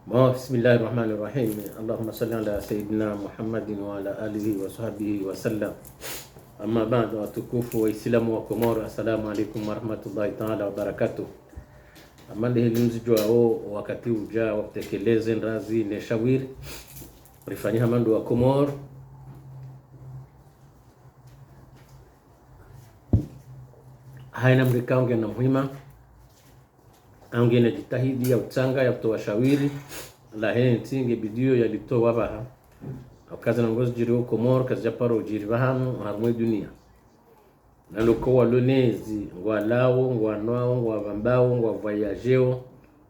Bismillahirrahmanirrahim. Allahumma salli ala sayyidina Muhammadin wa ala alihi wa sahbihi wa sallam. Amma ba'du, watukufu Waislamu wa Komoro, assalamu alaikum warahmatullahi ta'ala wabarakatuh. Amande hilimzijwao wakati uja wa kutekeleze nrazi ne shawiri rifanyia mandu wa Komoro haina mrika onge na muhima onge na jitahidi ya utanga ya kutoa shawiri la hene tinge bidio ya lito wabaha wakazi na ngozi jiri wa Komoro kazi japaro ujiri bahanu harumwe dunia na luko walonezi ngwa lao ngwa noao ngwa vambao ngwa voyageo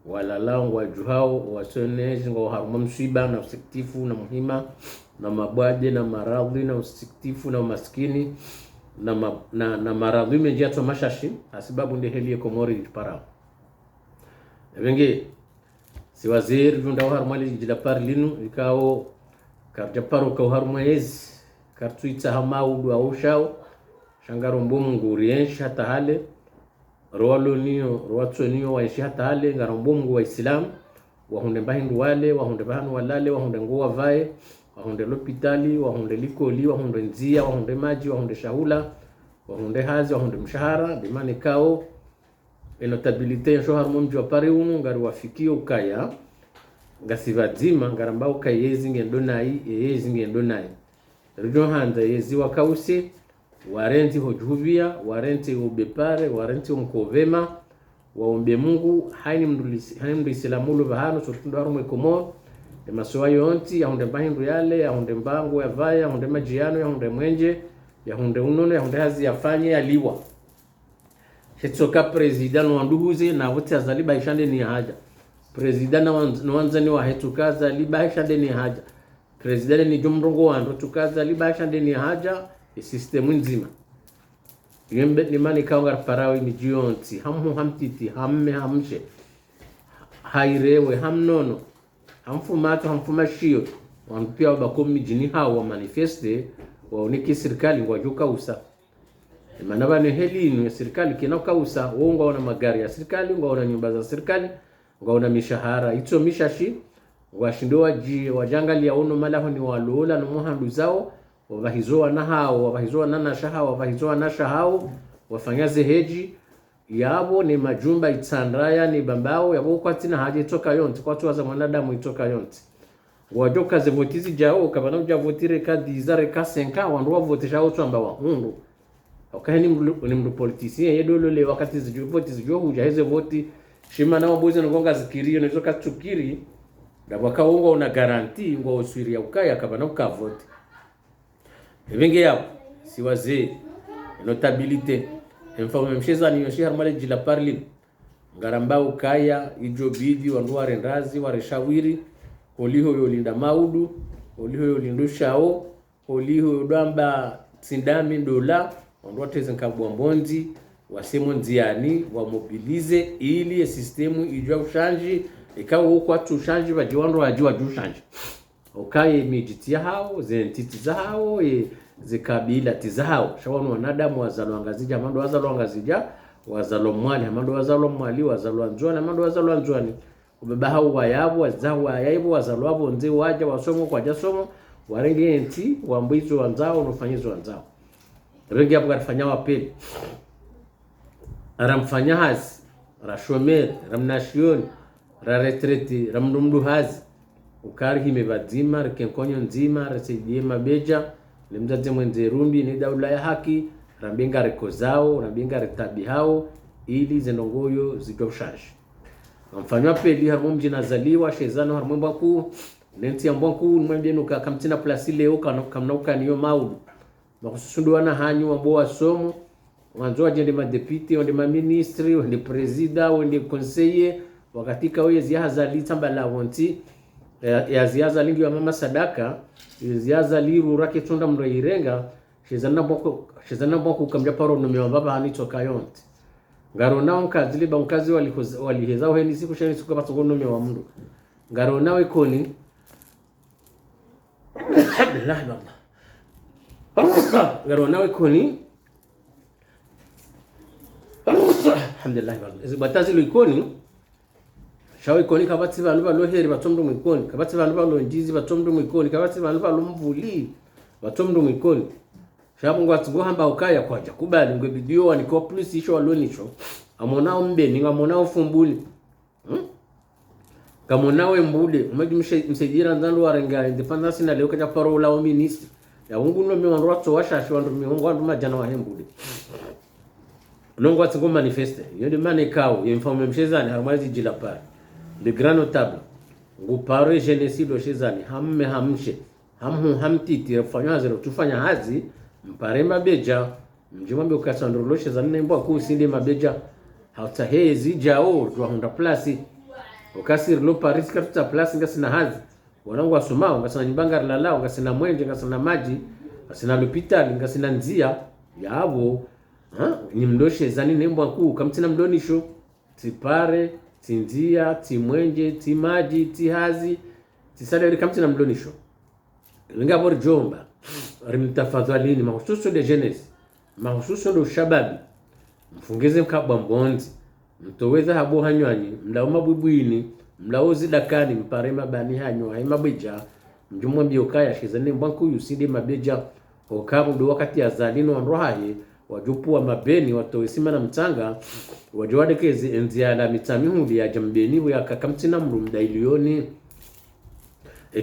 walalao ngwa juhao wasonezi ngwa harumwe msiba na usiktifu na muhima na mabwade na maradhi na usiktifu na umaskini na maradhi menjia mashashi asibabu ndi heli ya Komoro iliparao wengi si waziri vunda harumwe jila parlinu ikao karjaparo ka harumwezi kartuita hamaudu au shao shangaro mbomu ngurienshi hata hale rolo niyo ruatso niyo waishi hata hale ngarombomu wa Islam wahunde mbahindu wale wahunde bahanu walale wahunde nguwa vae wahunde lopitali wahunde likoli wahunde nzia wahunde maji wahunde shahula wahunde hazi wahunde mshahara bimani kao notabilite nsho harumwe mji wa pare umu ngari wafikio kaya ngasivadzima ngarambao kayezi ngendonai yezi ngendonai rijo handa yezi wakause warenti hojuvia warenti ubepare warenti umkovema waombe Mungu haini mndu Islamu bahano sotundo harumwe Komoro emasowa yonti yahunde mbahindu yale yahunde mbangu ya vaya yahunde majiano yahunde mwenje yahunde unono yahunde hazi yafanye yaliwa hetsoka president wanduhuze na wote azaliba ishande ni haja president na wanzani wa hetukaza liba ishande ni haja president ni jumrongo wando tukaza liba ishande ni haja system nzima yembe ni mani kaunga parawi ni jionti hamu hamtiti hamme hamshe hairewe hamnono hamfumato hamfumashio wanpia wabakomi jini hao wa manifeste waoniki serikali wajuka usa manaba ne helinu serikali kinauka usa wongo wana magari ya serikali ngo wana nyumba za serikali ngo wana mishahara ito mishashi washindo wajangali ya ono malaho ni walola no muhandu zao wabahizoa na hao wabahizoa na nashaha wabahizoa na shahao wafanyaze heji yabo ni majumba itsandraya ni bambao yabo kwatina haje itoka yonti kwa tuwaza mwanadamu itoka yonti wajoka ze votizi jao kabana uja votire kadi zare kasenka wanduwa votisha otu ambawa hundu wakani ni mdu politisien yedolo le wakati zijo voti zijo huja heze voti shima na wabozi ngonga zikirio na zoka tukiri dabaka ungo una garanti ngo uswiria ukaya kabana ukavoti ebenge yapo si wazee notabilite informe msheza ni yoshi harmale jila parli ngaramba ukaya ijo bidi wanduwa rendazi wareshawiri holiho yolinda maudu holiho yolindushao holiho yodamba sindami dola wanduwa teze nkabwa mbonzi wasemo nziani wamobilize ili sistemu ijwa ushanji ikawa huko watu ushanji wajiwando wajiwa ushanji okaye mijitia hao zentiti za hao zikabila tizao shawano wanadamu wazalo angazija mando wazalo angazija wazalo mwali mando wazalo mwali wazalo anzwani mando wazalo anzwani ubeba hao wayabu wazao wayabu wazalo wabo nze waja wasomo kwa jasomo warenge enti wambizo wanzao nofanyizo wanzao rengi hapo karifanya wapeli aramfanya hazi rashomer ramnashioni raretreti ramdumdu hazi ukari himebadzima rekenkonyo nzima resaidie mabeja lemzaze mwenze rumbi ni daula ya haki rambinga rekozao rambinga retabi hao ili zenongoyo zidoshashi mfanywa peli harumwe mjina zaliwa shezano harumwe mbaku nenti ya mbaku mwambie nuka kamtina plasi leo kamnauka niyo maudu makususundu wana hanyu wamboa somo wanzoa jende madepite wende maministri wende presida wende konseye wakatika oye ziyaha litamba la wanti ya ziyaza lingi wa mama sadaka ziyaza liru rake tunda mreirenga shezana mboko kamja paro no mewambaba hanitoka yonti ngaro nao nkazili ba mkazi walihezao heni siku shani siku batongono mewa mndu ngaro nao ikoni billahi Allah ngaro nao ikoni alhamdulillah batazi lo ikoni shawe ikoni kabati vanhu valoheri vatomndu mwikoni kabati vanhu valonjizi vatomndu mwikoni kabati vanhu valomvuli vatomndu mwikoni shabu ngwatsi ngohamba ukaya kwaja kubali ngwebidio waniko plus isho walonisho amona umbeni ngamona ufumbuli kamona wembude umaji msejira nzando warenga independence na leo kaja parola wa minister ya unguno miwandu watso washashi wandu miwangu wandu majana wa hembude nongwatsi ngo manifeste yende mane kawo yemfamwe mshezani harmazi jila pale le grand notable ngupare genocide shezani hamme hamshe hamtiti rafanya zero tufanya hazi mpare mabeja mjimambe ukasandrolo shezani nembo akusinde mabeja hata hezi jao twa honda plus ukasir lo paris kapta plus ngasina hazi wanangu wasomao ngasina nyibanga lalao ngasina mwenje ngasina maji ngasina hospital ngasina nzia yabo ni mdoshe zani nembo akuu kamtina mdonisho tipare tinzia timwenje timaji tihazi tisale kamtina mdonisho ngabor jomba rimtafadhalini mahususu de jeunesse mahususu do shababi mfungeze mkabwa mbonzi mtoweza habo hanywanyi mlao mabwibwini mlao zidakani mparema bani hanyo haimabija mjumwa biokaya shizane mbanku yusinde mabeja okabu do wakati ya zalino nrohaye wajupu wa mabeni watowesima na mtanga wajowadekezi enziala mitamihuli ya jambeni ya kakamtina mrumda ilioni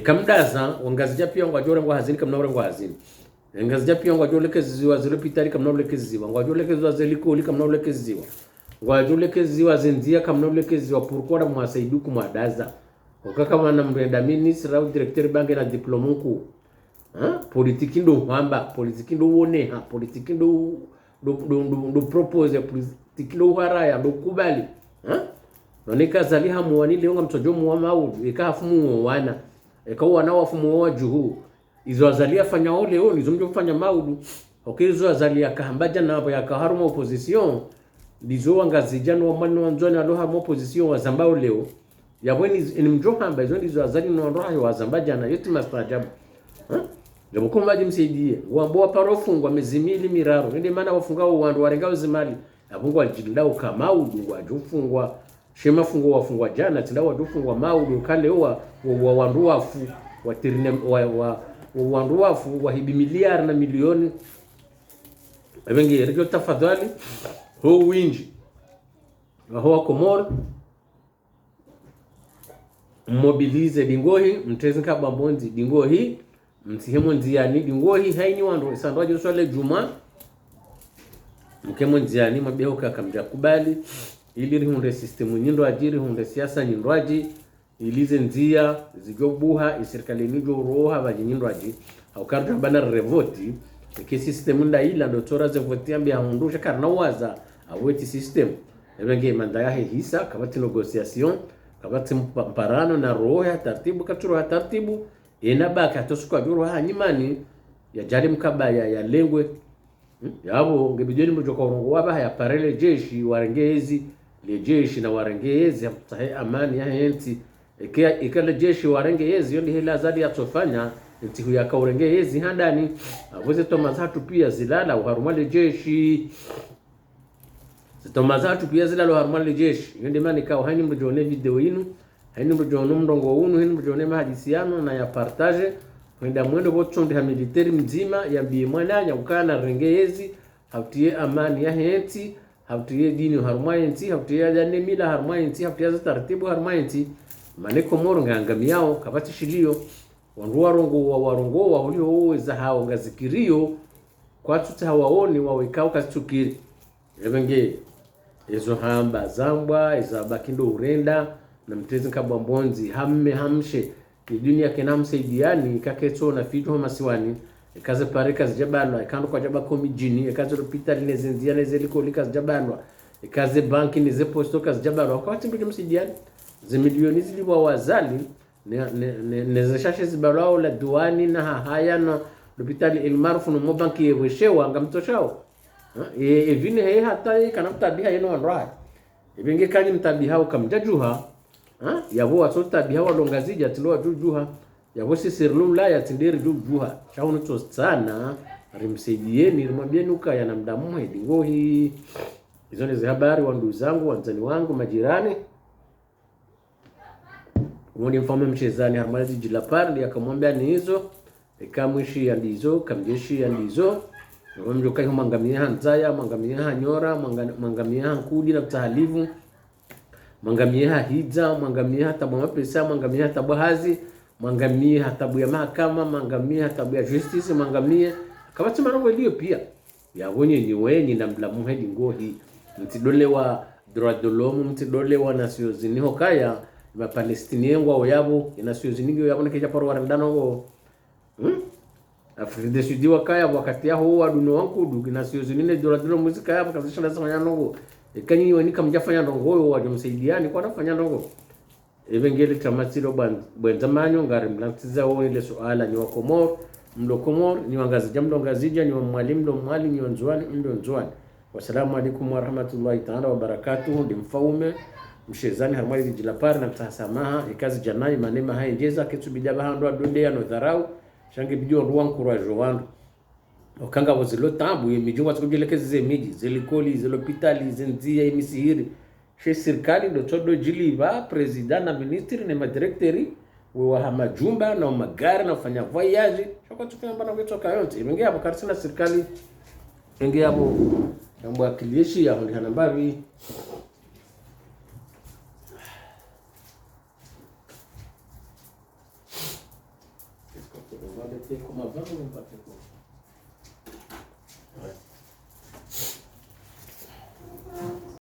kamdaza wangazija pia ngwajore ngwa hazini kamna ngwa hazini ngazija pia ngwajolekezi ziwa ziropitari kamna ulekezi ziwa ngwajolekezi wa zelikoli kamna ulekezi ziwa ngwajolekezi ziwa zenzia kamna ulekezi ziwa purukora mwasaiduku mwadaza ukaka na mrenda ministra au directeur bange na diplomonku politiki ndo hamba politiki ndo woneha politiki ndo propose politiki ndo haraya ndo kubali nonika zali hamuwani leonga mtojomu wa maudu ikahafumu wana wana wafumu wa juhu izo azalia fanya ole o nizo mjo fanya maudu izo azalia kahambaja na hapo yakaharuma opposition dizo wangazijana wa manu wanzoni aloha mo opposition wa zambao leo yabweni ni mjo hamba izo azali no roho wa zambaja na yote mastajabu Lebo kumbaji msaidie. Wamboa parofungwa mezimili miraro. Nende mana wafungao wandu warengao zimali. Abungwa jindao kamaudu wajufungwa. Shema fungwa wafungwa jana. Tindao wajufungwa maudu. Kale wandu wafu. Wandu wafu. Wahibi miliari na milioni. Ebengi rekio tafadhali. Ho winji. Wahoa komori. Mobilize dingohi. Mtezi kaba mbonzi dingohi. Mtihemo nziani dingohi haini wandu sandoaje swale juma mkemo nziani mabeho kakamja kubali ili rihunde systemu nyindo ajiri hunde siasa nyindo aji ilize nzia zigobuha isirikali nijo roha bajinyendo aji au karja bana revoti ke systemu nda ila ndo tora ze voti ambi haundusha karna waza aweti system ebenge mandaya hisa kabati negotiation kabati mparano na roha taratibu katuro taratibu enabaka tosuka juro hanyimani ya jali mkabaya ya lengwe yabo ngebijeni mjoka urongo waba ya parele jeshi warengezi le jeshi na warengezi ya amani ya henti ikale jeshi warengezi yondi hela zadi ya tofanya nti huya ka urengezi handani avuze tomazatu pia zilala uharumale jeshi tomazatu pia zilala uharumale jeshi yondi mani ka hani mjone video yinu haini mjone mrongo unu haini mjone mahadisiano na ya partage kwenda mwendo bochonde ha militeri mzima ya biye mwananya ukana rengezi hautie amani ya henti hautie dini harmainti hautie jane mila harmainti hautie taratibu harmainti maneko moro ngangamiao kabati shilio wanruwarongo warongo wa ulio za hao ngazikirio kwa tuta hawaoni wawekao kasitukiri ebenge ezo hamba zambwa izabakindo urenda na mtezi kabambonzi hamme hamshe dunia kena msaidiani kaketo na fito masiwani ikaze parika zijabanwa ikando kwa jaba komijini ikaze hospital nezenzia nezeliko lika zijabanwa ikaze banki neze postoka zijabanwa kwa timbi msaidiani ze milioni ziliwa wazali nezeshashe zibalao la duani na haya na hospital ilmarufu no banki yeweshewa ngamtoshao evine he hata kana mtabiha yeno wanra ibenge kanyi mtabiha ukamjajuha yabo watota biha walongazija tiloa jujuha yabo sisirlum la yatinderi jujuha shaunu to sana rimsaidieni rimwambieni ukaya na mdamu hedingohi hizo ni habari wa ndugu zangu wanzani wangu majirani Ngoni mfamo mchezani harmalizi jila parli akamwambia ni hizo ikamwishi ya ndizo kamjeshi ya ndizo ngomjoka hiyo mangamia hanzaya mangamia hanyora mangamia hankudi na tahalivu mangamia hidza mangamia hatabu mapesa mangamia hatabu hazi mangamia hatabu ya mahakama mangamia hatabu ya justice mangamia kabati marongo ndio pia ya wenye ni wenye na mlamu hedi ngohi mtidole wa droit de l'homme mtidole wa nations unies hokaya ba palestinien wa yabo nations unies yabo nikeja paro warandano go Afrika du Sud wakaya wakati yao wa dunia wangu du nations unies droit de l'homme muzika yabo kazisha nasema yanongo ikanyi wani kamjafanya ndongo wa jumsaidiani kwa nafanya ndongo evengeli tamasiro bwenzamanyo ngari mlantiza wo ile swala ni wa Komoro mlo Komoro ni wangazi jamdo ngazija ni wa mwalimu ndo mwali ni wanzwani ndo nzwani. Wassalamu alaikum warahmatullahi ta'ala wabarakatuh. Ndimfaume mshezani harmali jila par na mtasamaha ikazi janai manema hai njeza kitu bijaba hando adonde no dharau shange bijo ruwan kurajo wandu okanga wazilo tabu yemijunga tukujelekeze ze miji zelikoli zelopitali zenzia imisihiri she serikali ndo todo jiliva president na ministri na madirectori wa hamajumba na magari na ufanya voyage shoko tukamba na kutoka yote imeingia hapo karsina serikali ingia hapo mambo ya kilishi ya hali hanambavi como vamos